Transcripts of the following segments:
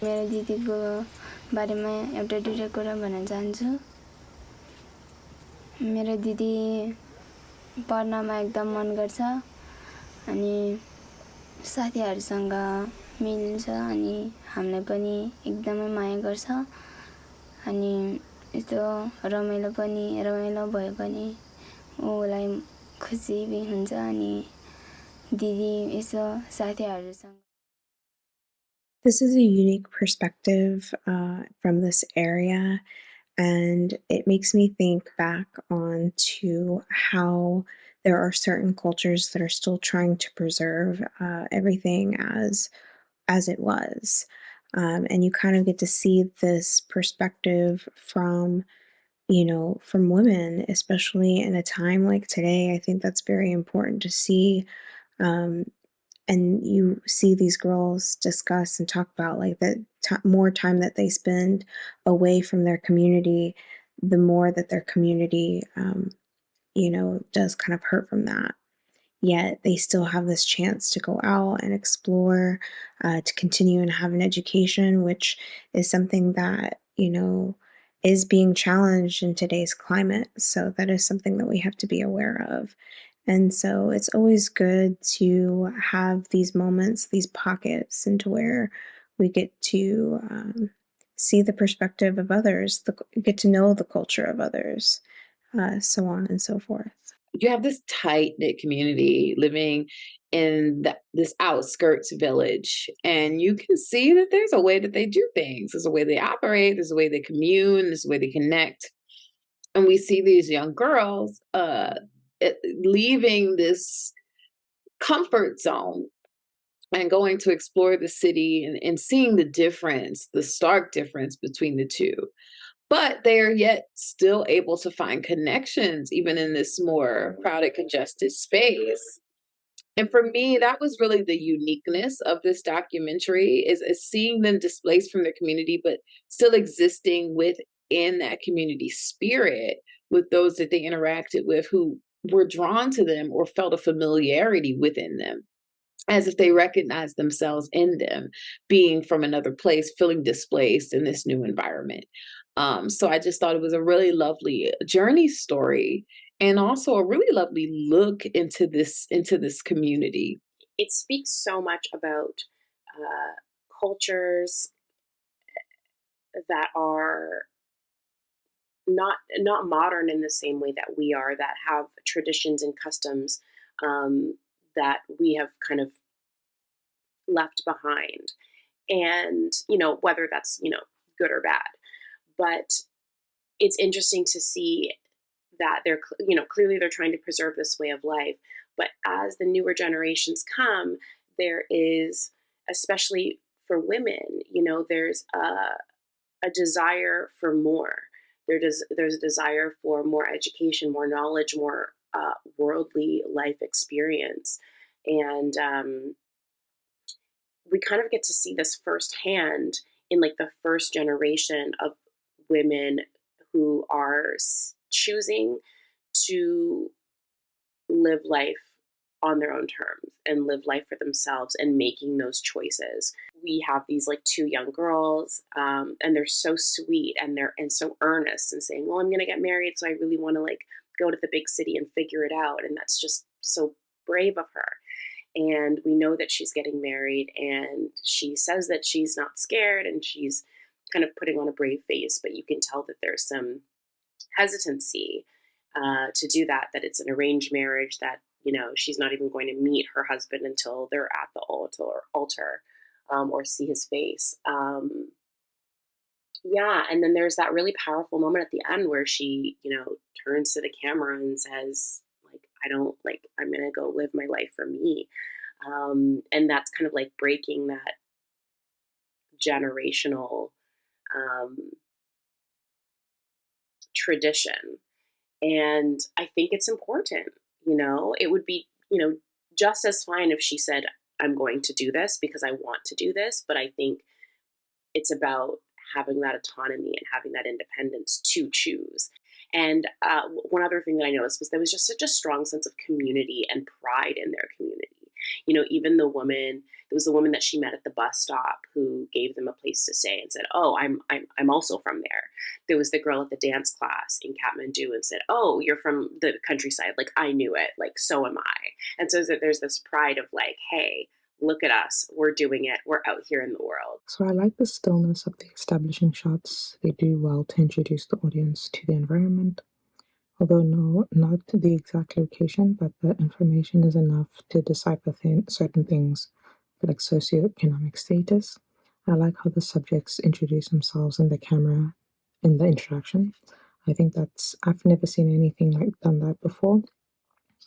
मेरो दिदीको बारेमा एउटा दुईटा कुरा भन्न चाहन्छु। मेरो दिदी पढ्नमा एकदम मन गर्छ अनि साथीहरूसँग मिल्छ अनि हामीलाई पनि एकदमै माया गर्छ अनि यस्तो रमाइलो भयो भने उलाई खुसी हुन्छ अनि दिदी यसो साथीहरूसँग। This is a unique perspective from this area, and it makes me think back on to how there are certain cultures that are still trying to preserve everything as it was. And you kind of get to see this perspective from, from women, especially in a time like today. I think that's very important to see. Um, and you see these girls discuss and talk about like the more time that they spend away from their community, the more that their community, does kind of hurt from that. Yet they still have this chance to go out and explore, to continue and have an education, which is something that, is being challenged in today's climate. So that is something that we have to be aware of. And so it's always good to have these moments, these pockets, into where we get to see the perspective of others, get to know the culture of others, so on and so forth. You have this tight knit community living in this outskirts village, and you can see that there's a way that they do things. There's a way they operate. There's a way they commune. There's a way they connect. And we see these young girls leaving this comfort zone and going to explore the city and seeing the difference, the stark difference between the two. But they are yet still able to find connections, even in this more crowded, congested space. And for me, that was really the uniqueness of this documentary is seeing them displaced from their community, but still existing within that community spirit with those that they interacted with who were drawn to them or felt a familiarity within them, as if they recognized themselves in them, being from another place, feeling displaced in this new environment. So I just thought it was a really lovely journey story and also a really lovely look into this community. It speaks so much about cultures that are not modern in the same way that we are, that have traditions and customs that we have kind of left behind, and whether that's good or bad. But it's interesting to see that they're clearly they're trying to preserve this way of life, but as the newer generations come, there is, especially for women, there's a desire for more. There's a desire for more education, more knowledge, more worldly life experience, and we kind of get to see this firsthand in like the first generation of women who are choosing to live life on their own terms and live life for themselves and making those choices. We have these like two young girls, and they're so sweet and they're so earnest and saying, well, I'm going to get married, so I really want to like go to the big city and figure it out. And that's just so brave of her. And we know that she's getting married, and she says that she's not scared and she's kind of putting on a brave face, but you can tell that there's some hesitancy to do that, that it's an arranged marriage, that she's not even going to meet her husband until they're at the altar or see his face. Yeah, and then there's that really powerful moment at the end where she turns to the camera and says, like, I'm gonna go live my life for me. And that's kind of like breaking that generational tradition. And I think it's important. It would be just as fine if she said, I'm going to do this because I want to do this, but I think it's about having that autonomy and having that independence to choose. And one other thing that I noticed was there was just such a strong sense of community and pride in their community. Even there was a woman that she met at the bus stop who gave them a place to stay and said, "Oh, I'm also from there." There was the girl at the dance class in Kathmandu and said, "Oh, you're from the countryside. Like, I knew it. Like, so am I." And so there's this pride of like, "Hey, look at us. We're doing it. We're out here in the world." So I like the stillness of the establishing shots. They do well to introduce the audience to the environment. Although no, not to the exact location, but the information is enough to decipher certain things, like socioeconomic status. I like how the subjects introduce themselves in the camera in the introduction. I think I've never seen anything like done that before.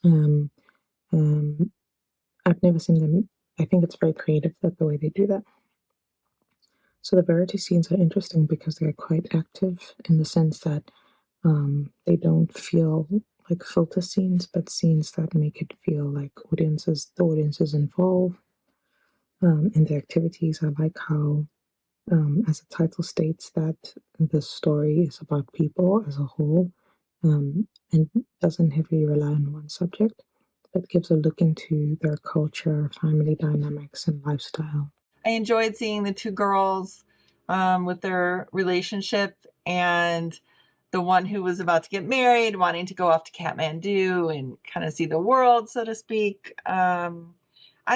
Um, um, I've never seen them. I think it's very creative that the way they do that. So the variety scenes are interesting because they're quite active in the sense that they don't feel like filter scenes, but scenes that make it feel like the audiences involved in the activities. I like how, as the title states, that the story is about people as a whole, and doesn't heavily rely on one subject, but gives a look into their culture, family dynamics, and lifestyle. I enjoyed seeing the two girls with their relationship, and the one who was about to get married, wanting to go off to Kathmandu and kind of see the world, so to speak. I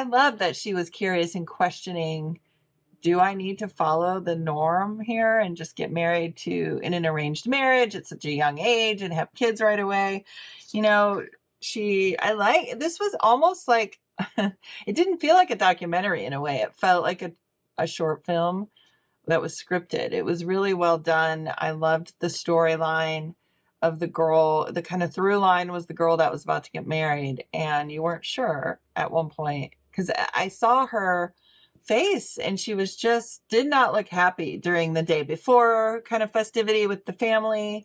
love that she was curious and questioning, do I need to follow the norm here and just get married in an arranged marriage at such a young age and have kids right away? This was almost like, it didn't feel like a documentary in a way. It felt like a short film that was scripted. It was really well done. I loved the storyline of the girl. The kind of through line was the girl that was about to get married, and you weren't sure at one point, because I saw her face and she did not look happy during the day before kind of festivity with the family.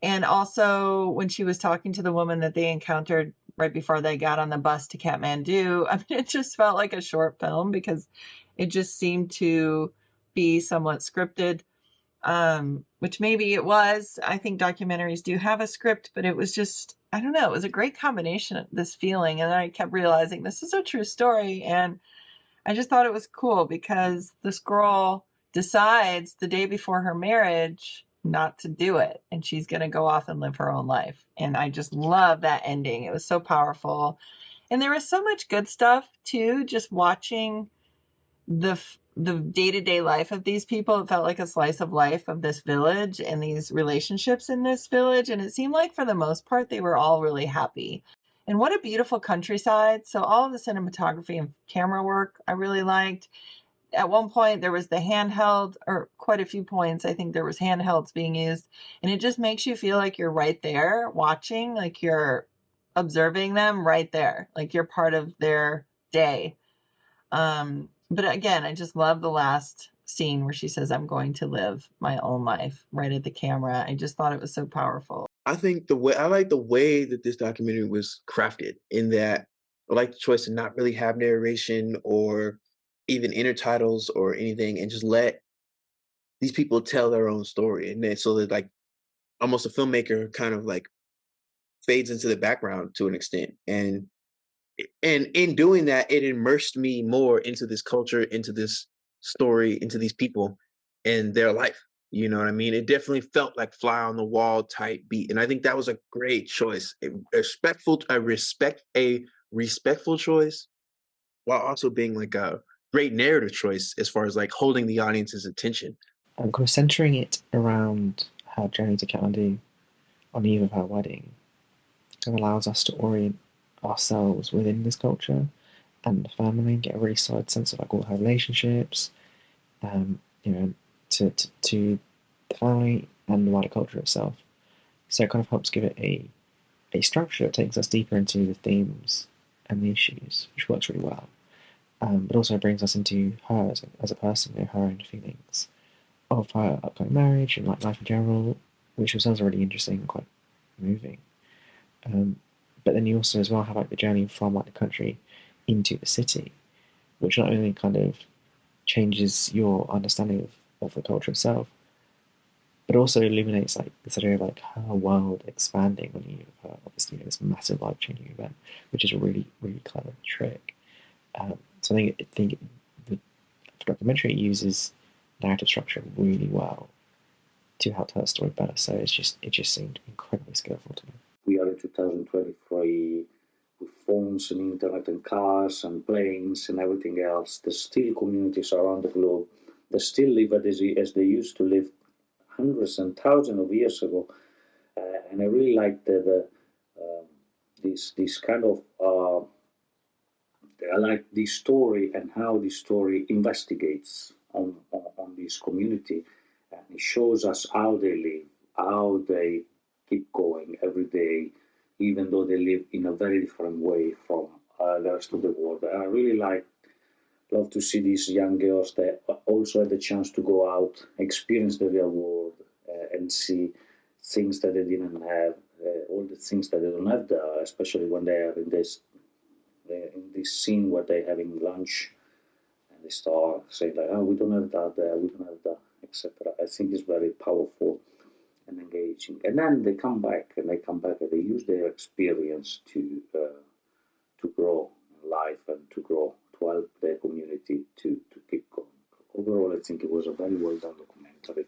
And also when she was talking to the woman that they encountered right before they got on the bus to Kathmandu, I mean, it just felt like a short film because it just seemed to be somewhat scripted, which maybe it was. I think documentaries do have a script, but it was just, I don't know, it was a great combination of this feeling. And I kept realizing this is a true story. And I just thought it was cool because this girl decides the day before her marriage not to do it, and she's going to go off and live her own life. And I just love that ending. It was so powerful. And there was so much good stuff too, just watching the day-to-day life of these people. It felt like a slice of life of this village and these relationships in this village. And it seemed like for the most part, they were all really happy. And what a beautiful countryside. So all of the cinematography and camera work I really liked. At one point there was the handheld, or quite a few points, I think there was handhelds being used. And it just makes you feel like you're right there watching, like you're observing them right there, like you're part of their day. But again, I just love the last scene where she says, "I'm going to live my own life," right at the camera. I just thought it was so powerful. I like the way that this documentary was crafted, in that I like the choice to not really have narration or even intertitles or anything, and just let these people tell their own story. And then so that, like, almost a filmmaker kind of like fades into the background to an extent. And in doing that, it immersed me more into this culture, into this story, into these people and their life. You know what I mean? It definitely felt like fly on the wall type beat. And I think that was a great choice. A respectful choice, while also being like a great narrative choice as far as like holding the audience's attention. And kind of centering it around her journey to Kathmandu on the eve of her wedding kind of allows us to orient ourselves within this culture and the family, and get a really solid sense of like all her relationships, to the family and the wider culture itself. So it kind of helps give it a structure that takes us deeper into the themes and the issues, which works really well. But also brings us into her as a person, her own feelings of her upcoming marriage and like life in general, which sounds really interesting and quite moving. But then you also as well have like the journey from like the country into the city, which not only kind of changes your understanding of the culture itself, but also illuminates like this idea of like her world expanding when you have obviously this massive life changing event, which is a really, really clever trick. So I think the documentary uses narrative structure really well to help tell a story better. So it just seemed incredibly skillful to me. We are in 2023 with phones and internet and cars and planes and everything else. There's still communities around the globe that still live as they used to live hundreds and thousands of years ago. And I really like this kind of I like this story and how this story investigates on this community, and it shows us how they live, how they keep going every day, even though they live in a very different way from the rest of the world. And I really love to see these young girls that also had the chance to go out, experience the real world, and see things that they didn't have, all the things that they don't have there, especially when they are in this scene where they're having lunch and they start saying like, "Oh, we don't have that there, we don't have that," etc. I think it's very powerful and engaging. And then they come back and they use their experience to grow in life and to grow to help their community to keep going. Overall, I think it was a very well done documentary.